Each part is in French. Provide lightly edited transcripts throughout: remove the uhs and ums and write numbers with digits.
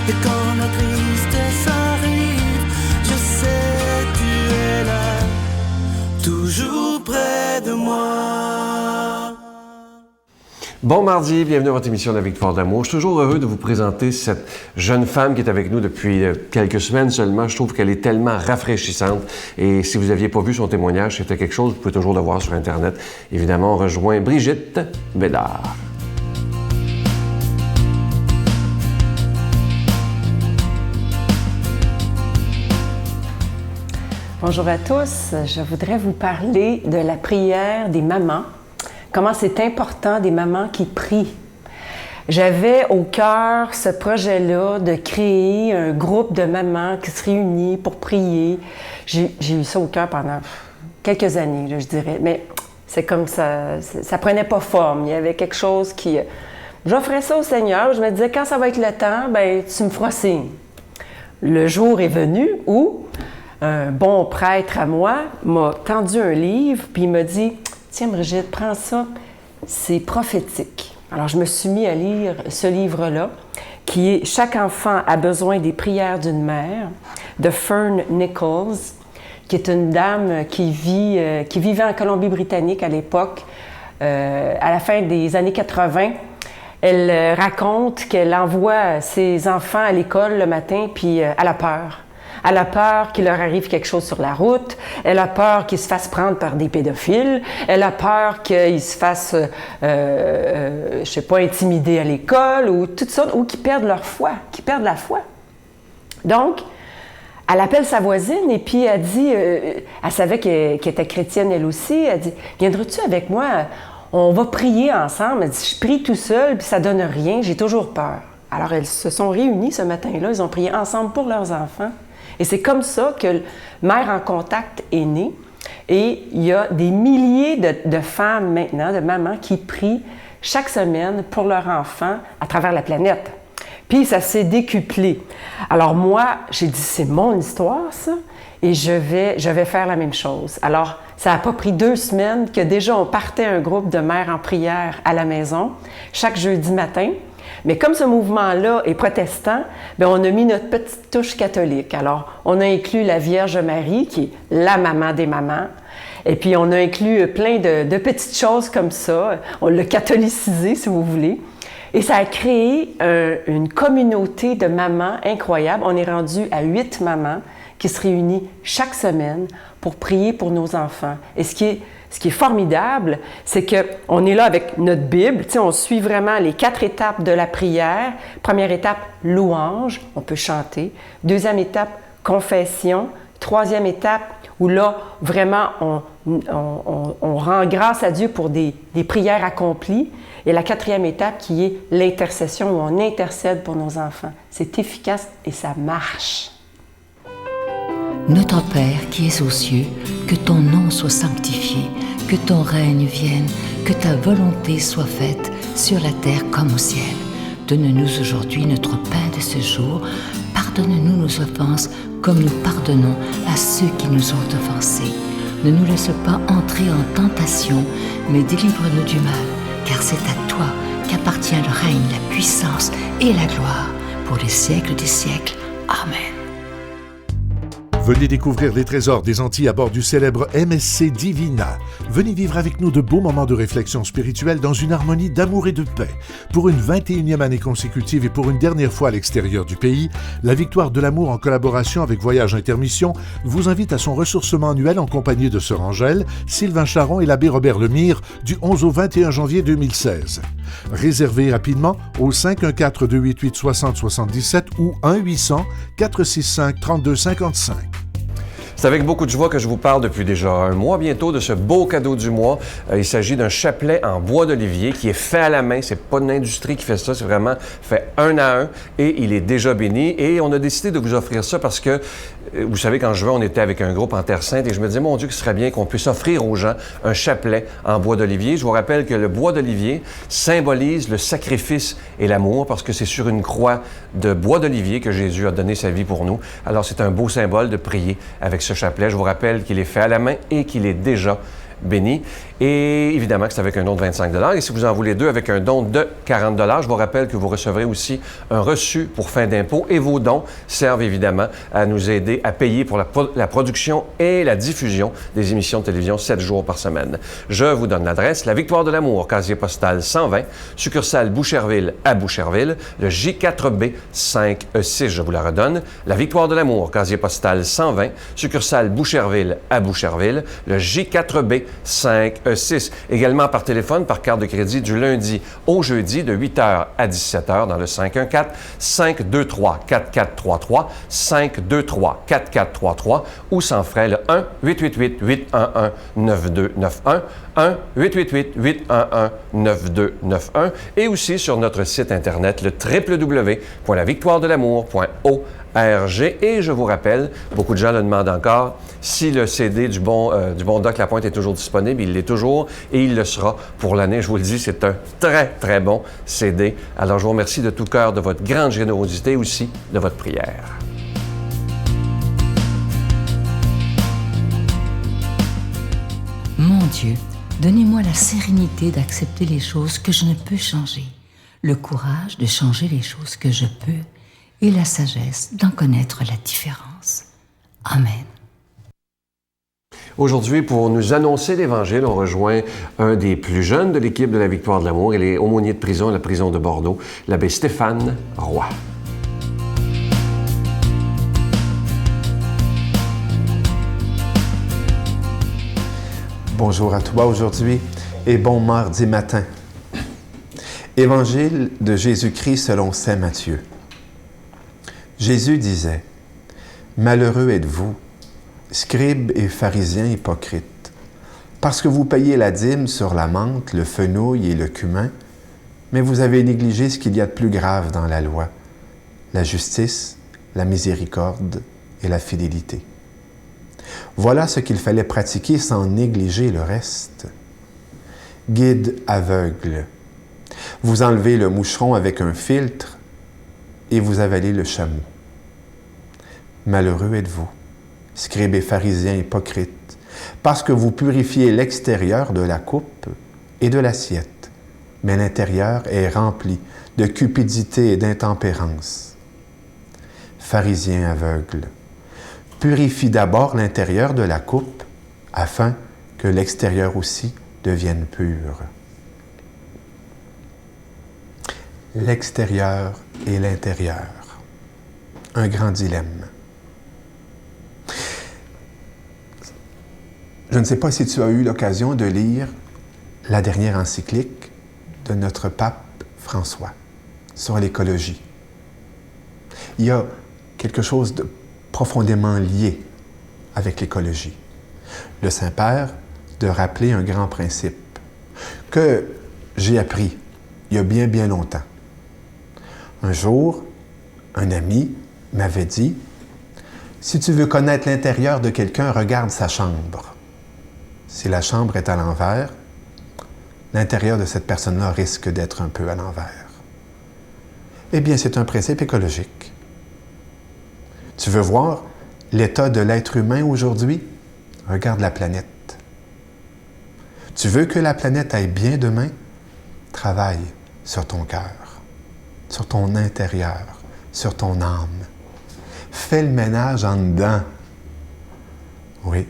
Et quand la tristesse arrive, je sais tu es là, toujours près de moi. Bon mardi, bienvenue à votre émission de La Victoire d'amour. Je suis toujours heureux de vous présenter cette jeune femme qui est avec nous depuis quelques semaines seulement. Je trouve qu'elle est tellement rafraîchissante. Et si vous n'aviez pas vu son témoignage, c'était quelque chose, vous pouvez toujours le voir sur Internet. Évidemment, on rejoint Brigitte Bédard. Bonjour à tous. Je voudrais vous parler de la prière des mamans. Comment c'est important des mamans qui prient. J'avais au cœur ce projet-là de créer un groupe de mamans qui se réunit pour prier. J'ai eu ça au cœur pendant quelques années, là, je dirais. Mais c'est comme ça prenait pas forme. Il y avait quelque chose qui... J'offrais ça au Seigneur. Je me disais, quand ça va être le temps, ben tu me feras signe. Le jour est venu où un bon prêtre à moi m'a tendu un livre, puis il m'a dit... Tiens, Brigitte, prends ça, c'est prophétique. Alors, je me suis mis à lire ce livre-là, qui est « Chaque enfant a besoin des prières d'une mère » de Fern Nichols, qui est une dame qui vivait en Colombie-Britannique à l'époque, à la fin des années 80. Elle raconte qu'elle envoie ses enfants à l'école le matin, puis elle a peur. Elle a peur qu'il leur arrive quelque chose sur la route. Elle a peur qu'ils se fassent prendre par des pédophiles. Elle a peur qu'ils se fassent, je sais pas, intimider à l'école ou tout ça, ou qu'ils perdent leur foi, qu'ils perdent la foi. Donc, elle appelle sa voisine et puis elle dit, elle savait qu'elle était chrétienne elle aussi, elle dit, viendras-tu avec moi? On va prier ensemble. Elle dit, je prie tout seul puis ça donne rien, j'ai toujours peur. Alors, elles se sont réunies ce matin-là, ils ont prié ensemble pour leurs enfants. Et c'est comme ça que Mère en contact est née. Et il y a des milliers de femmes maintenant, de mamans, qui prient chaque semaine pour leurs enfants à travers la planète. Puis ça s'est décuplé. Alors moi, j'ai dit, c'est mon histoire, ça, et je vais faire la même chose. Alors, ça n'a pas pris 2 semaines que déjà on partait un groupe de mères en prière à la maison, chaque jeudi matin. Mais comme ce mouvement-là est protestant, bien, on a mis notre petite touche catholique. Alors, on a inclus la Vierge Marie, qui est la maman des mamans. Et puis, on a inclus plein de petites choses comme ça. On l'a catholicisé, si vous voulez. Et ça a créé une communauté de mamans incroyable. On est rendu à 8 mamans qui se réunissent chaque semaine pour prier pour nos enfants. Et ce qui est formidable, c'est qu'on est là avec notre Bible. Tu sais, on suit vraiment les 4 étapes de la prière. Première étape, louange, on peut chanter. Deuxième étape, confession. Troisième étape, où là, vraiment, on rend grâce à Dieu pour des prières accomplies. Et la 4e étape, qui est l'intercession, où on intercède pour nos enfants. C'est efficace et ça marche. Notre Père qui es aux cieux, que ton nom soit sanctifié, que ton règne vienne, que ta volonté soit faite sur la terre comme au ciel. Donne-nous aujourd'hui notre pain de ce jour. Pardonne-nous nos offenses comme nous pardonnons à ceux qui nous ont offensés. Ne nous laisse pas entrer en tentation, mais délivre-nous du mal, car c'est à toi qu'appartient le règne, la puissance et la gloire pour les siècles des siècles. Amen. Venez découvrir les trésors des Antilles à bord du célèbre MSC Divina. Venez vivre avec nous de beaux moments de réflexion spirituelle dans une harmonie d'amour et de paix. Pour une 21e année consécutive et pour une dernière fois à l'extérieur du pays, la Victoire de l'amour en collaboration avec Voyage Intermission vous invite à son ressourcement annuel en compagnie de Sœur Angèle, Sylvain Charon et l'abbé Robert Lemire du 11 au 21 janvier 2016. Réservez rapidement au 514-288-6077 ou 1-800-465-3255. C'est avec beaucoup de joie que je vous parle depuis déjà un mois bientôt de ce beau cadeau du mois. Il s'agit d'un chapelet en bois d'olivier qui est fait à la main. C'est pas une industrie qui fait ça, c'est vraiment fait 1 à 1 et il est déjà béni. Et on a décidé de vous offrir ça parce que, vous savez, qu'en juin, on était avec un groupe en Terre Sainte et je me disais, mon Dieu, que ce serait bien qu'on puisse offrir aux gens un chapelet en bois d'olivier. Je vous rappelle que le bois d'olivier symbolise le sacrifice et l'amour parce que c'est sur une croix de bois d'olivier que Jésus a donné sa vie pour nous. Alors, c'est un beau symbole de prier avec ce chapelet. Je vous rappelle qu'il est fait à la main et qu'il est déjà béni. Et évidemment que c'est avec un don de 25 $. Et si vous en voulez 2 avec un don de 40 $, je vous rappelle que vous recevrez aussi un reçu pour fin d'impôt. Et vos dons servent évidemment à nous aider à payer pour la production et la diffusion des émissions de télévision 7 jours par semaine. Je vous donne l'adresse, la Victoire de l'Amour, casier postal 120, succursale Boucherville à Boucherville, le J4B 5E6, je vous la redonne. La Victoire de l'Amour, casier postal 120, succursale Boucherville à Boucherville, le J4B 5E6. Également par téléphone, par carte de crédit du lundi au jeudi de 8h à 17h dans le 514-523-4433, 523-4433 ou sans frais le 1-888-811-9291, 1-888-811-9291 et aussi sur notre site Internet, le www.lavictoiredelamour.org. Et je vous rappelle, beaucoup de gens le demandent encore, si le CD du bon Doc Lapointe est toujours disponible, il l'est toujours et il le sera pour l'année. Je vous le dis, c'est un très, très bon CD. Alors, je vous remercie de tout cœur de votre grande générosité et aussi de votre prière. Mon Dieu, donnez-moi la sérénité d'accepter les choses que je ne peux changer, le courage de changer les choses que je peux et la sagesse d'en connaître la différence. Amen. Aujourd'hui, pour nous annoncer l'Évangile, on rejoint un des plus jeunes de l'équipe de la Victoire de l'Amour. Il est aumônier de prison à la prison de Bordeaux, l'abbé Stéphane Roy. Bonjour à toi aujourd'hui et bon mardi matin. Évangile de Jésus-Christ selon saint Matthieu. Jésus disait, « Malheureux êtes-vous, scribes et pharisiens hypocrites, parce que vous payez la dîme sur la menthe, le fenouil et le cumin, mais vous avez négligé ce qu'il y a de plus grave dans la loi, la justice, la miséricorde et la fidélité. Voilà ce qu'il fallait pratiquer sans négliger le reste. Guide aveugle, vous enlevez le moucheron avec un filtre et vous avalez le chameau. Malheureux êtes-vous, scribes et pharisiens hypocrites, parce que vous purifiez l'extérieur de la coupe et de l'assiette, mais l'intérieur est rempli de cupidité et d'intempérance. Pharisiens aveugles, purifie d'abord l'intérieur de la coupe, afin que l'extérieur aussi devienne pur. L'extérieur et l'intérieur. Un grand dilemme. Je ne sais pas si tu as eu l'occasion de lire la dernière encyclique de notre pape François sur l'écologie. Il y a quelque chose de profondément lié avec l'écologie. Le Saint-Père de rappeler un grand principe que j'ai appris il y a bien, bien longtemps. Un jour, un ami m'avait dit, « Si tu veux connaître l'intérieur de quelqu'un, regarde sa chambre. Si la chambre est à l'envers, l'intérieur de cette personne-là risque d'être un peu à l'envers. » Eh bien, c'est un principe écologique. Tu veux voir l'état de l'être humain aujourd'hui? Regarde la planète. Tu veux que la planète aille bien demain? Travaille sur ton cœur, sur ton intérieur, sur ton âme. Fais le ménage en dedans. Oui.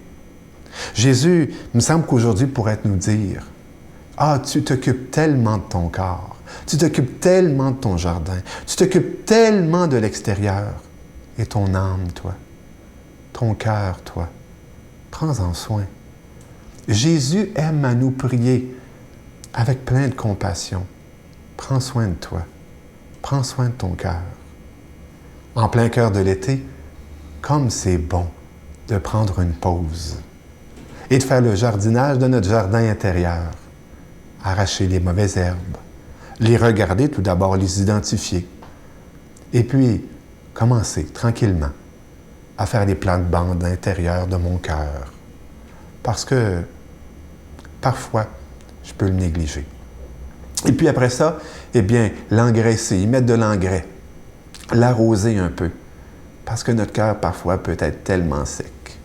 Jésus, il me semble qu'aujourd'hui pourrait nous dire, « Ah, tu t'occupes tellement de ton corps, tu t'occupes tellement de ton jardin, tu t'occupes tellement de l'extérieur. Et ton âme, toi, ton cœur, toi, prends-en soin. » Jésus aime à nous prier avec plein de compassion. Prends soin de toi. Prends soin de ton cœur. En plein cœur de l'été, comme c'est bon de prendre une pause et de faire le jardinage de notre jardin intérieur. Arracher les mauvaises herbes, les regarder tout d'abord, les identifier. Et puis, commencer tranquillement à faire les plates-bandes intérieures de mon cœur. Parce que, parfois, je peux le négliger. Et puis après ça, eh bien, l'engraisser, y mettre de l'engrais, l'arroser un peu. Parce que notre cœur, parfois, peut être tellement sec.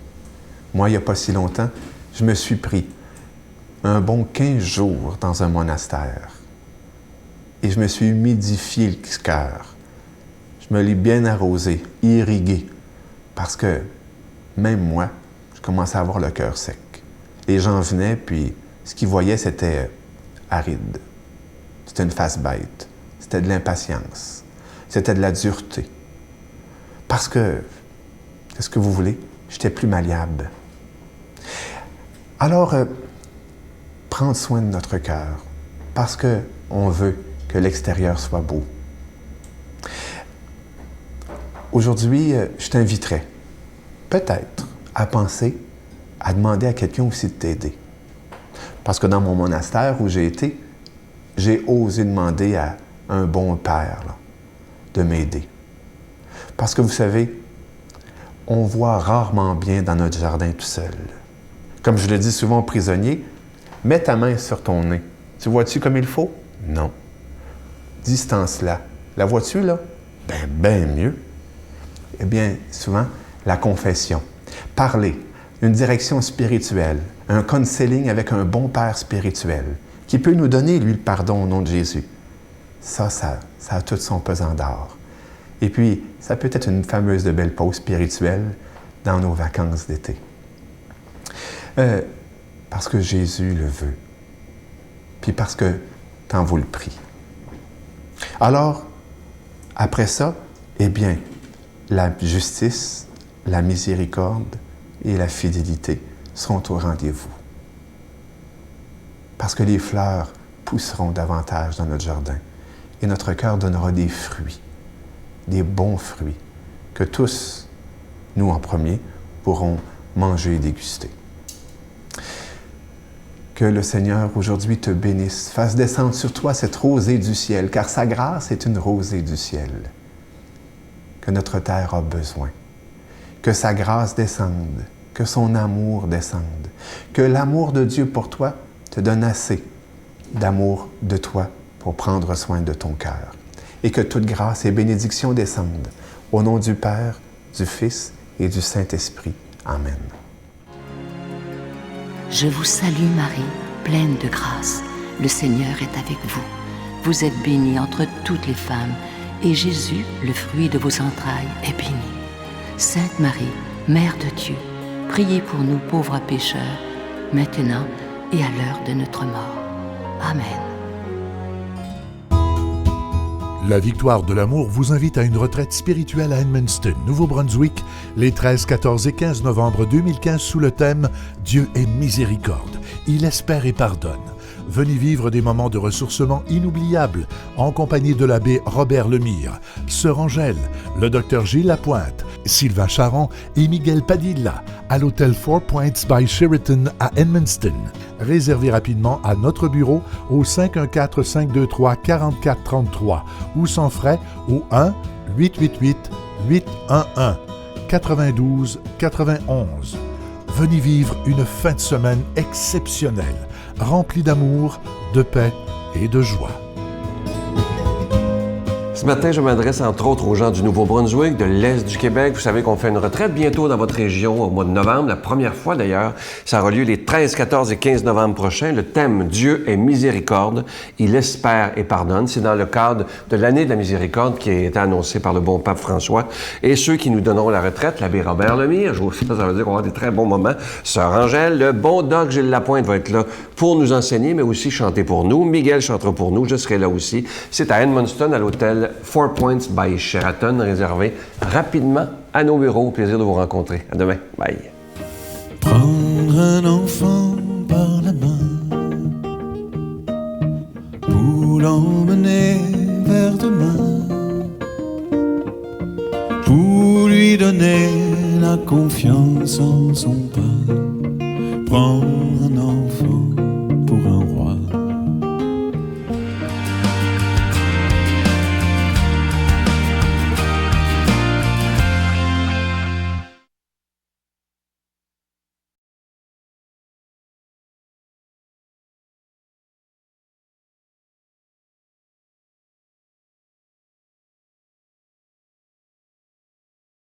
Moi, il n'y a pas si longtemps, je me suis pris un bon 15 jours dans un monastère. Et je me suis humidifié le cœur. Je me l'ai bien arrosé, irrigué, parce que même moi, je commençais à avoir le cœur sec. Les gens venaient, puis ce qu'ils voyaient, c'était aride. C'était une face bête. C'était de l'impatience. C'était de la dureté. Parce que, qu'est-ce que vous voulez? J'étais plus malléable. Alors, prendre soin de notre cœur, parce qu'on veut que l'extérieur soit beau. Aujourd'hui, je t'inviterais, peut-être, à penser, à demander à quelqu'un aussi de t'aider. Parce que dans mon monastère où j'ai été, j'ai osé demander à un bon père là, de m'aider. Parce que vous savez, on voit rarement bien dans notre jardin tout seul. Comme je le dis souvent aux prisonniers, mets ta main sur ton nez. Tu vois-tu comme il faut? Non. Distance-la. La vois-tu, là? Ben mieux. Eh bien, souvent, la confession. Parler. Une direction spirituelle. Un counseling avec un bon père spirituel qui peut nous donner, lui, le pardon au nom de Jésus. Ça a tout son pesant d'or. Et puis, ça peut être une fameuse de belle pause spirituelle dans nos vacances d'été. Parce que Jésus le veut. Puis parce que t'en vaut le prix. Alors, après ça, eh bien, la justice, la miséricorde et la fidélité seront au rendez-vous. Parce que les fleurs pousseront davantage dans notre jardin et notre cœur donnera des fruits, des bons fruits, que tous, nous en premier, pourront manger et déguster. Que le Seigneur aujourd'hui te bénisse, fasse descendre sur toi cette rosée du ciel, car sa grâce est une rosée du ciel que notre terre a besoin. Que sa grâce descende, que son amour descende, que l'amour de Dieu pour toi te donne assez d'amour de toi pour prendre soin de ton cœur. Et que toute grâce et bénédiction descendent au nom du Père, du Fils et du Saint-Esprit. Amen. Je vous salue Marie, pleine de grâce. Le Seigneur est avec vous. Vous êtes bénie entre toutes les femmes, et Jésus, le fruit de vos entrailles, est béni. Sainte Marie, Mère de Dieu, priez pour nous pauvres pécheurs, maintenant et à l'heure de notre mort. Amen. La Victoire de l'amour vous invite à une retraite spirituelle à Edmundston, Nouveau-Brunswick, les 13, 14 et 15 novembre 2015 sous le thème « Dieu est miséricorde, il espère et pardonne ». Venez vivre des moments de ressourcement inoubliables en compagnie de l'abbé Robert Lemire, sœur Angèle, le docteur Gilles Lapointe, Sylvain Charon et Miguel Padilla à l'hôtel Four Points by Sheraton à Edmundston. Réservez rapidement à notre bureau au 514-523-4433 ou sans frais au 1-888-811-92-91. Venez vivre une fin de semaine exceptionnelle, remplie d'amour, de paix et de joie. Ce matin, je m'adresse entre autres aux gens du Nouveau-Brunswick, de l'Est du Québec. Vous savez qu'on fait une retraite bientôt dans votre région au mois de novembre, la première fois d'ailleurs. Ça aura lieu les 13, 14 et 15 novembre prochains. Le thème « Dieu est miséricorde, il espère et pardonne ». C'est dans le cadre de l'année de la miséricorde qui a été annoncée par le bon pape François. Et ceux qui nous donneront la retraite, l'abbé Robert Lemire, ça veut dire qu'on va avoir des très bons moments. Sœur Angèle, le bon doc Gilles Lapointe va être là pour nous enseigner, mais aussi chanter pour nous. Miguel chantera pour nous, je serai là aussi. C'est à Edmundston, à l'hôtel Four Points by Sheraton, réservé rapidement à nos bureaux. Au plaisir de vous rencontrer. À demain. Bye. Prendre un enfant par la main pour l'emmener vers demain, pour lui donner la confiance en son pas. Prendre un enfant